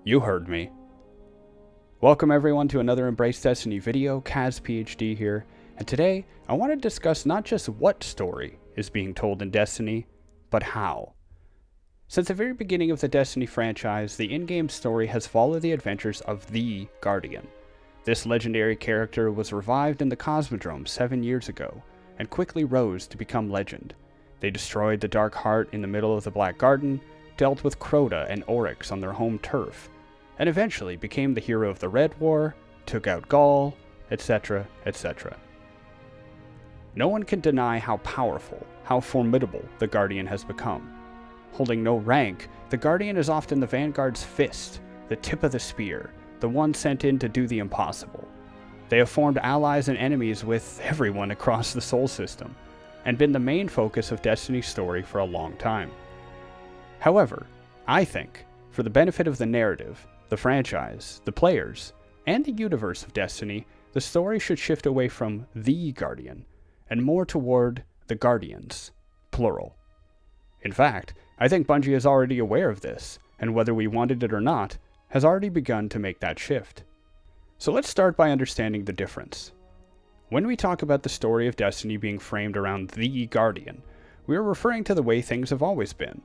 You heard me. Welcome everyone to another Embrace Destiny video. Kaz PhD here, and today I want to discuss not just what story is being told in Destiny, but how. Since the very beginning of the Destiny franchise, the in-game story has followed the adventures of the Guardian. This legendary character was revived in the Cosmodrome 7 years ago, and quickly rose to become legend. They destroyed the Dark Heart in the middle of the Black Garden, dealt with Crota and Oryx on their home turf, and eventually became the hero of the Red War, took out Gaul, etc., etc. No one can deny how powerful, how formidable the Guardian has become. Holding no rank, the Guardian is often the Vanguard's fist, the tip of the spear, the one sent in to do the impossible. They have formed allies and enemies with everyone across the Sol system, and been the main focus of Destiny's story for a long time. However, I think, for the benefit of the narrative, the franchise, the players, and the universe of Destiny, the story should shift away from the Guardian, and more toward the Guardians, plural. In fact, I think Bungie is already aware of this, and whether we wanted it or not, has already begun to make that shift. So let's start by understanding the difference. When we talk about the story of Destiny being framed around the Guardian, we are referring to the way things have always been.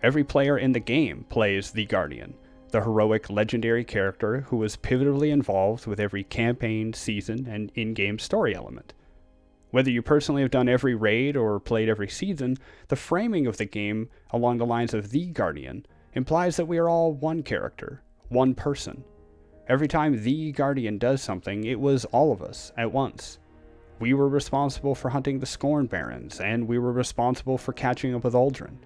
Every player in the game plays the Guardian, the heroic legendary character who was pivotally involved with every campaign, season, and in-game story element. Whether you personally have done every raid or played every season, the framing of the game along the lines of the Guardian implies that we are all one character, one person. Every time the Guardian does something, it was all of us at once. We were responsible for hunting the Scorn Barons, and we were responsible for catching up with Uldren.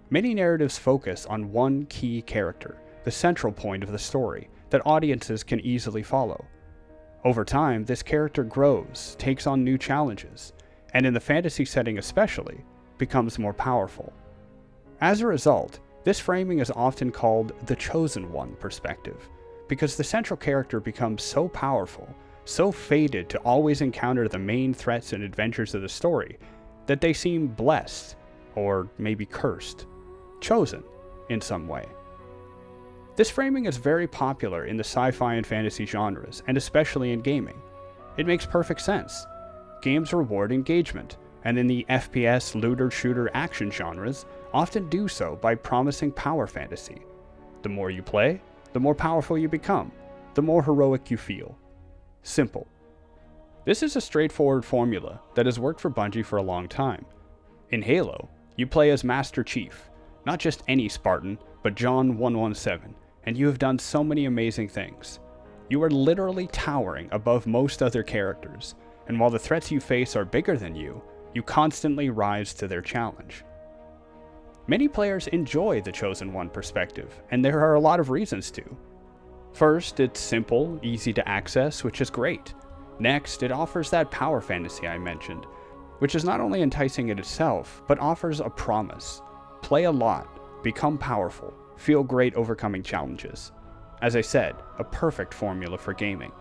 Many narratives focus on one key character, the central point of the story, that audiences can easily follow. Over time, this character grows, takes on new challenges, and in the fantasy setting especially, becomes more powerful. As a result, this framing is often called the Chosen One perspective, because the central character becomes so powerful, so fated to always encounter the main threats and adventures of the story, that they seem blessed, or maybe cursed, chosen in some way. This framing is very popular in the sci-fi and fantasy genres, and especially in gaming. It makes perfect sense. Games reward engagement, and in the FPS, looter-shooter action genres, often do so by promising power fantasy. The more you play, the more powerful you become, the more heroic you feel. Simple. This is a straightforward formula that has worked for Bungie for a long time. In Halo, you play as Master Chief, not just any Spartan, but John 117, and you have done so many amazing things. You are literally towering above most other characters, and while the threats you face are bigger than you constantly rise to their challenge. Many players enjoy the Chosen One perspective, and there are a lot of reasons to. First, it's simple, easy to access, which is great. Next, it offers that power fantasy I mentioned, which is not only enticing in itself, but offers a promise. Play a lot, become powerful, feel great overcoming challenges. As I said, a perfect formula for gaming.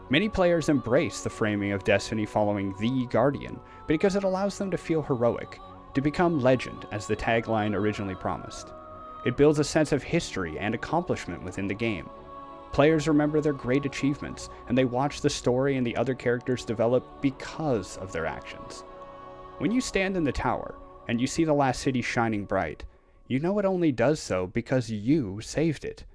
Many players embrace the framing of Destiny following the Guardian because it allows them to feel heroic, to become legend as the tagline originally promised. It builds a sense of history and accomplishment within the game. Players remember their great achievements, and they watch the story and the other characters develop because of their actions. When you stand in the tower, and you see the last city shining bright, you know it only does so because you saved it.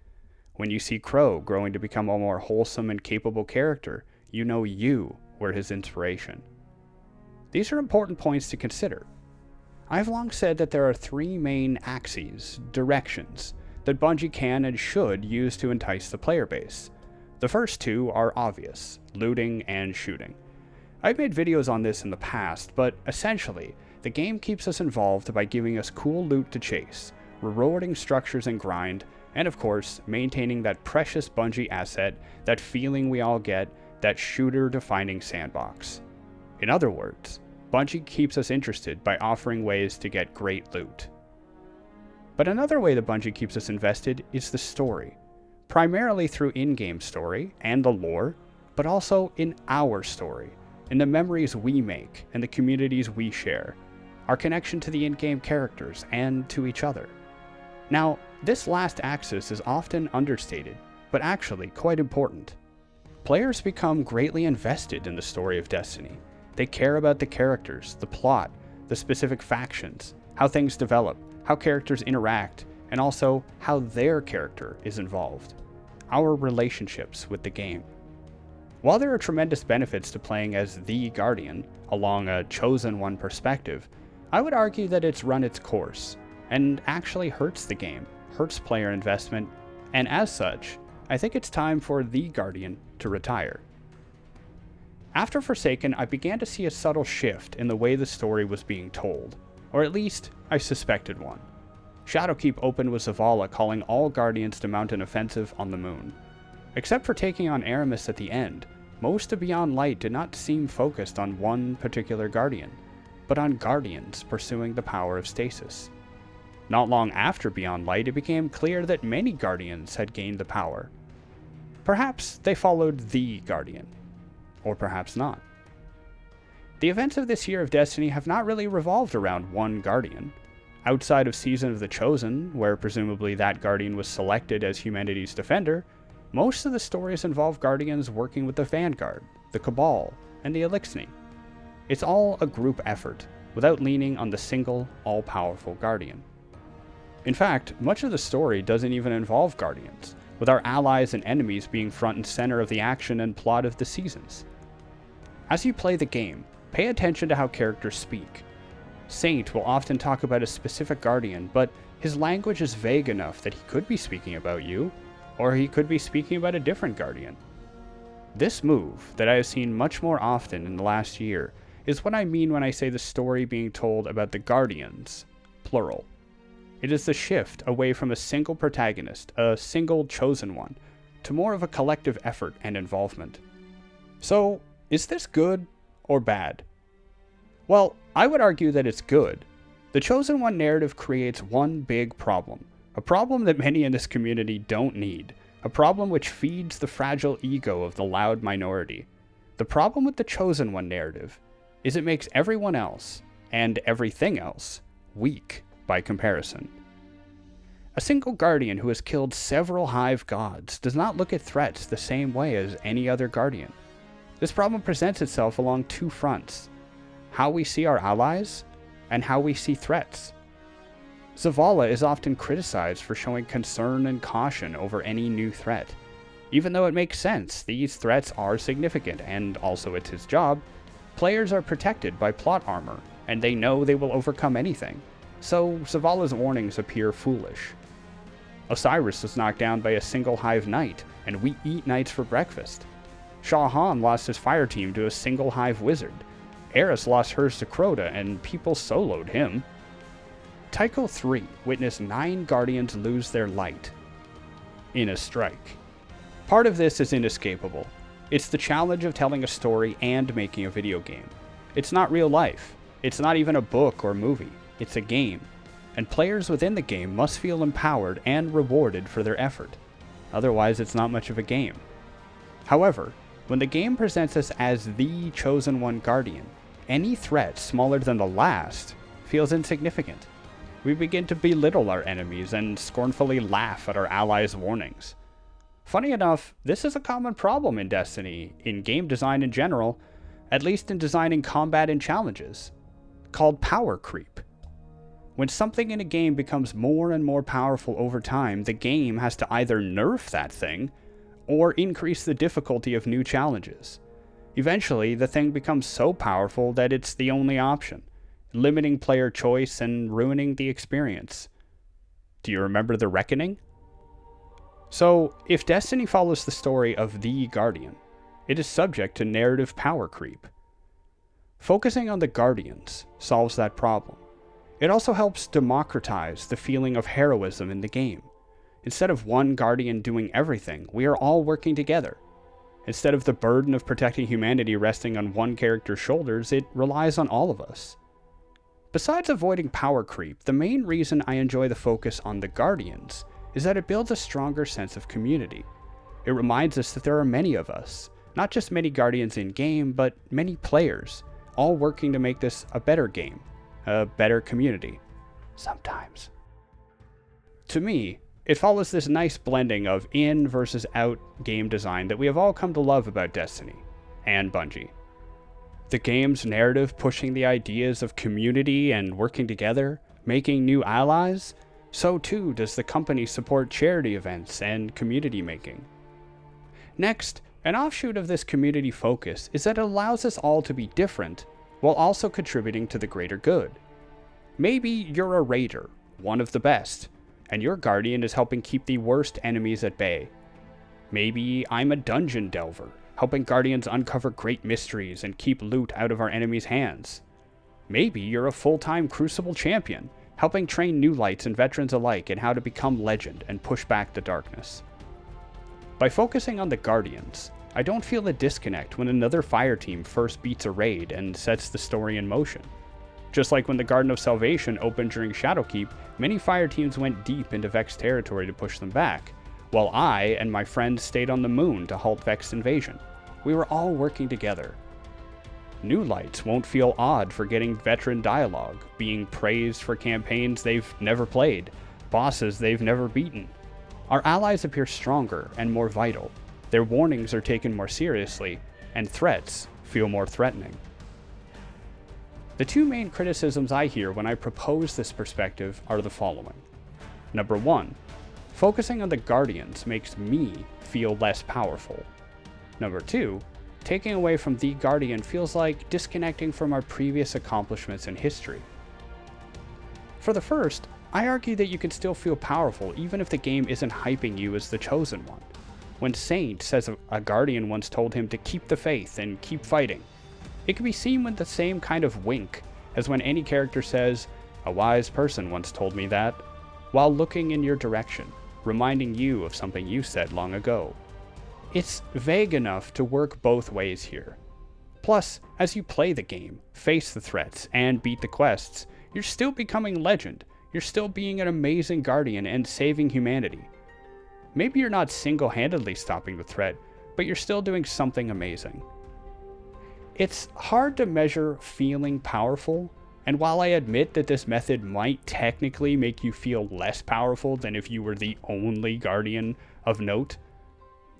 When you see Crow growing to become a more wholesome and capable character, you know you were his inspiration. These are important points to consider. I've long said that there are three main axes, directions, that Bungie can and should use to entice the player base. The first two are obvious, looting and shooting. I've made videos on this in the past, but essentially, the game keeps us involved by giving us cool loot to chase, rewarding structures and grind, and of course, maintaining that precious Bungie asset, that feeling we all get, that shooter-defining sandbox. In other words, Bungie keeps us interested by offering ways to get great loot. But another way that Bungie keeps us invested is the story, primarily through in-game story and the lore, but also in our story, in the memories we make and the communities we share, our connection to the in-game characters and to each other. Now, This last axis is often understated, but actually quite important. Players become greatly invested in the story of Destiny. They care about the characters, the plot, the specific factions, how things develop, how characters interact, and also how their character is involved. Our relationships with the game. While there are tremendous benefits to playing as the Guardian, along a chosen one perspective, I would argue that it's run its course, and actually hurts the game, hurts player investment, and as such, I think it's time for the Guardian to retire. After Forsaken, I began to see a subtle shift in the way the story was being told, or at least, I suspected one. Shadowkeep opened with Zavala calling all Guardians to mount an offensive on the moon. Except for taking on Aramis at the end, most of Beyond Light did not seem focused on one particular Guardian, but on Guardians pursuing the power of stasis. Not long after Beyond Light, it became clear that many Guardians had gained the power. Perhaps they followed the Guardian, or perhaps not. The events of this year of Destiny have not really revolved around one Guardian. Outside of Season of the Chosen, where presumably that Guardian was selected as humanity's defender, most of the stories involve Guardians working with the Vanguard, the Cabal, and the Elixni. It's all a group effort, without leaning on the single, all-powerful Guardian. In fact, much of the story doesn't even involve Guardians, with our allies and enemies being front and center of the action and plot of the seasons. As you play the game, pay attention to how characters speak. Saint will often talk about a specific Guardian, but his language is vague enough that he could be speaking about you, or he could be speaking about a different Guardian. This move, that I have seen much more often in the last year, is what I mean when I say the story being told about the Guardians, plural. It is the shift away from a single protagonist, a single chosen one, to more of a collective effort and involvement. So, is this good or bad? Well, I would argue that it's good. The Chosen One narrative creates one big problem, a problem that many in this community don't need, a problem which feeds the fragile ego of the loud minority. The problem with the Chosen One narrative is it makes everyone else, and everything else, weak by comparison. A single Guardian who has killed several Hive gods does not look at threats the same way as any other Guardian. This problem presents itself along two fronts: how we see our allies, and how we see threats. Zavala is often criticized for showing concern and caution over any new threat. Even though it makes sense, these threats are significant, and also it's his job, players are protected by plot armor, and they know they will overcome anything, so Zavala's warnings appear foolish. Osiris was knocked down by a single Hive Knight, and we eat knights for breakfast. Shah Han lost his fire team to a single Hive Wizard. Eris lost hers to Crota, and people soloed him. Tycho 3 witnessed 9 Guardians lose their light in a strike. Part of this is inescapable. It's the challenge of telling a story and making a video game. It's not real life. It's not even a book or movie. It's a game. And players within the game must feel empowered and rewarded for their effort. Otherwise, it's not much of a game. However, when the game presents us as the Chosen One Guardian, any threat smaller than the last feels insignificant. We begin to belittle our enemies and scornfully laugh at our allies' warnings. Funny enough, this is a common problem in Destiny, in game design in general, at least in designing combat and challenges, called power creep. When something in a game becomes more and more powerful over time, the game has to either nerf that thing, or increase the difficulty of new challenges. Eventually, the thing becomes so powerful that it's the only option, limiting player choice and ruining the experience. Do you remember the Reckoning? So, if Destiny follows the story of the Guardian, it is subject to narrative power creep. Focusing on the Guardians solves that problem. It also helps democratize the feeling of heroism in the game. Instead of one Guardian doing everything, we are all working together. Instead of the burden of protecting humanity resting on one character's shoulders, it relies on all of us. Besides avoiding power creep, the main reason I enjoy the focus on the Guardians is that it builds a stronger sense of community. It reminds us that there are many of us, not just many Guardians in-game, but many players, all working to make this a better game, a better community. Sometimes. To me, It follows this nice blending of in versus out game design that we have all come to love about Destiny and Bungie. The game's narrative pushing the ideas of community and working together, making new allies, so too does the company support charity events and community making. Next, an offshoot of this community focus is that it allows us all to be different while also contributing to the greater good. Maybe you're a raider, one of the best, and your guardian is helping keep the worst enemies at bay. Maybe I'm a dungeon delver, helping guardians uncover great mysteries and keep loot out of our enemies' hands. Maybe you're a full-time Crucible champion, helping train new lights and veterans alike in how to become legend and push back the darkness. By focusing on the guardians, I don't feel a disconnect when another fire team first beats a raid and sets the story in motion. Just like when the Garden of Salvation opened during Shadowkeep, many fire teams went deep into Vex territory to push them back, while I and my friends stayed on the moon to halt Vex invasion. We were all working together. New lights won't feel odd for getting veteran dialogue, being praised for campaigns they've never played, bosses they've never beaten. Our allies appear stronger and more vital, their warnings are taken more seriously, and threats feel more threatening. The two main criticisms I hear when I propose this perspective are the following. Number 1, focusing on the Guardians makes me feel less powerful. Number 2, taking away from the Guardian feels like disconnecting from our previous accomplishments in history. For the first, I argue that you can still feel powerful even if the game isn't hyping you as the chosen one. When Saint says a Guardian once told him to keep the faith and keep fighting, it can be seen with the same kind of wink as when any character says, "A wise person once told me that," while looking in your direction, reminding you of something you said long ago. It's vague enough to work both ways here. Plus, as you play the game, face the threats, and beat the quests, you're still becoming legend. You're still being an amazing guardian and saving humanity. Maybe you're not single-handedly stopping the threat, but you're still doing something amazing. It's hard to measure feeling powerful, and while I admit that this method might technically make you feel less powerful than if you were the only guardian of note,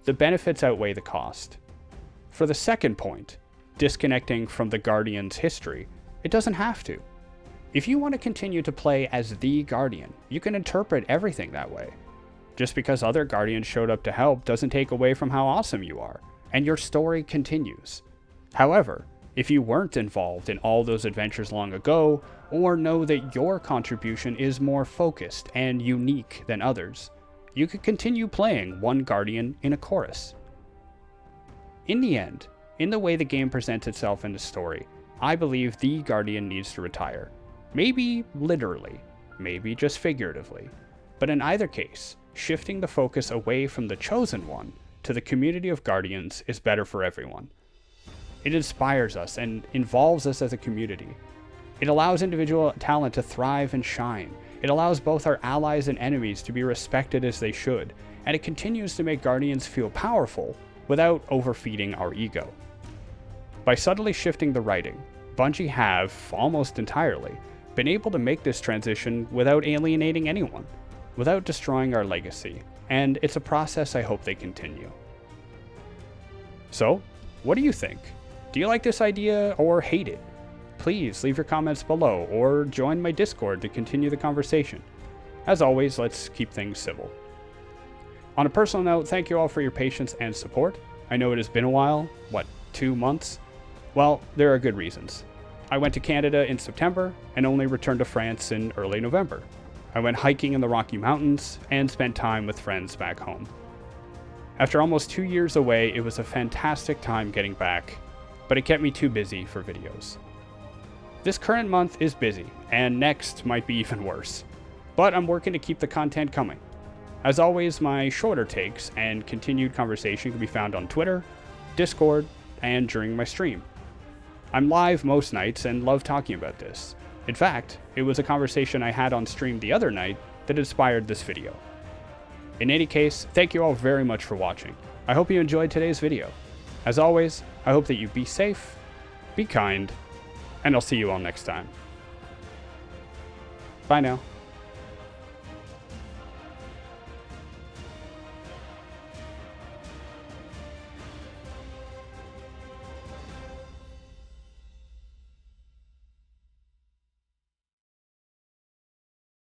the benefits outweigh the cost. For the second point, disconnecting from the Guardian's history, it doesn't have to. If you want to continue to play as the Guardian, you can interpret everything that way. Just because other Guardians showed up to help doesn't take away from how awesome you are, and your story continues. However, if you weren't involved in all those adventures long ago, or know that your contribution is more focused and unique than others, you could continue playing one Guardian in a chorus. In the end, in the way the game presents itself in the story, I believe the Guardian needs to retire. Maybe literally, maybe just figuratively, but in either case, shifting the focus away from the chosen one to the community of Guardians is better for everyone. It inspires us and involves us as a community. It allows individual talent to thrive and shine. It allows both our allies and enemies to be respected as they should, and it continues to make Guardians feel powerful without overfeeding our ego. By subtly shifting the writing, Bungie have, almost entirely, been able to make this transition without alienating anyone, without destroying our legacy, and it's a process I hope they continue. So, what do you think? Do you like this idea or hate it? Please leave your comments below or join my Discord to continue the conversation. As always, let's keep things civil. On a personal note, thank you all for your patience and support. I know it has been a while, 2 months? Well, there are good reasons. I went to Canada in September and only returned to France in early November. I went hiking in the Rocky Mountains and spent time with friends back home. After almost 2 years away, it was a fantastic time getting back, but it kept me too busy for videos. This current month is busy, and next might be even worse, but I'm working to keep the content coming. As always, my shorter takes and continued conversation can be found on Twitter, Discord, and during my stream. I'm live most nights and love talking about this. In fact, it was a conversation I had on stream the other night that inspired this video. In any case, thank you all very much for watching. I hope you enjoyed today's video. As always, I hope that you be safe, be kind, and I'll see you all next time. Bye now.